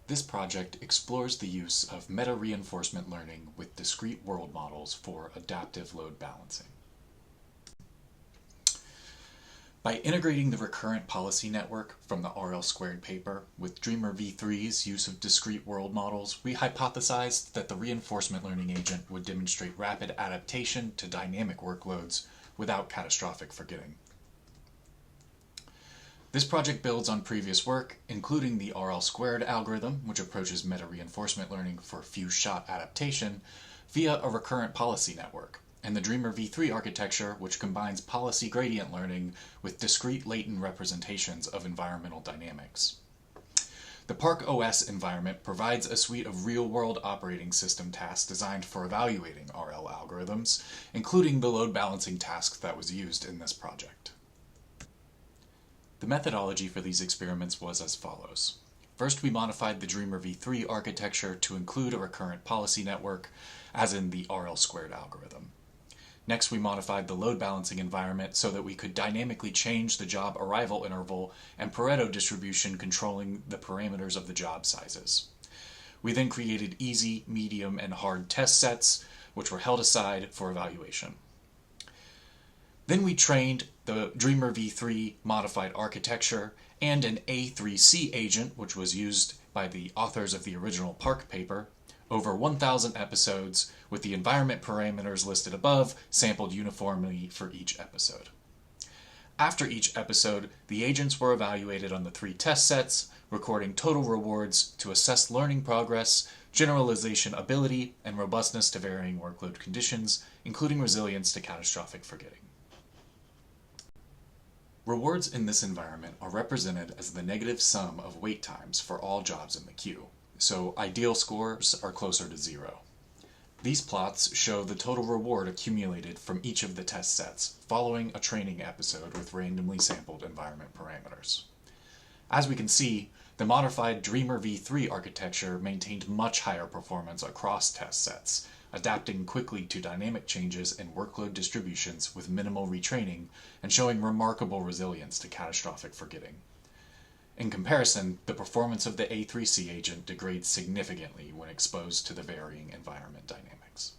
This project explores the use of meta-reinforcement learning with discrete world models for adaptive load balancing. By integrating the recurrent policy network from the RL squared paper with Dreamer v3's use of discrete world models, we hypothesized that the reinforcement learning agent would demonstrate rapid adaptation to dynamic workloads without catastrophic forgetting. This project builds on previous work, including the RL squared algorithm, which approaches meta-reinforcement learning for few-shot adaptation via a recurrent policy network, and the Dreamer v3 architecture, which combines policy gradient learning with discrete latent representations of environmental dynamics. The Park OS environment provides a suite of real-world operating system tasks designed for evaluating RL algorithms, including the load balancing task that was used in this project. The methodology for these experiments was as follows. First, we modified the Dreamer v3 architecture to include a recurrent policy network, as in the RL squared algorithm. Next, we modified the load balancing environment so that we could dynamically change the job arrival interval and Pareto distribution controlling the parameters of the job sizes. We then created easy, medium, and hard test sets, which were held aside for evaluation. Then we trained the Dreamer v3 modified architecture and an A3C agent, which was used by the authors of the original Park paper, over 1,000 episodes, with the environment parameters listed above sampled uniformly for each episode. After each episode, the agents were evaluated on the 3 test sets, recording total rewards to assess learning progress, generalization ability, and robustness to varying workload conditions, including resilience to catastrophic forgetting. Rewards in this environment are represented as the negative sum of wait times for all jobs in the queue, so ideal scores are closer to 0. These plots show the total reward accumulated from each of the test sets following a training episode with randomly sampled environment parameters. As we can see, the modified Dreamer v3 architecture maintained much higher performance across test sets, adapting quickly to dynamic changes in workload distributions with minimal retraining and showing remarkable resilience to catastrophic forgetting. In comparison, the performance of the A3C agent degrades significantly when exposed to the varying environment dynamics.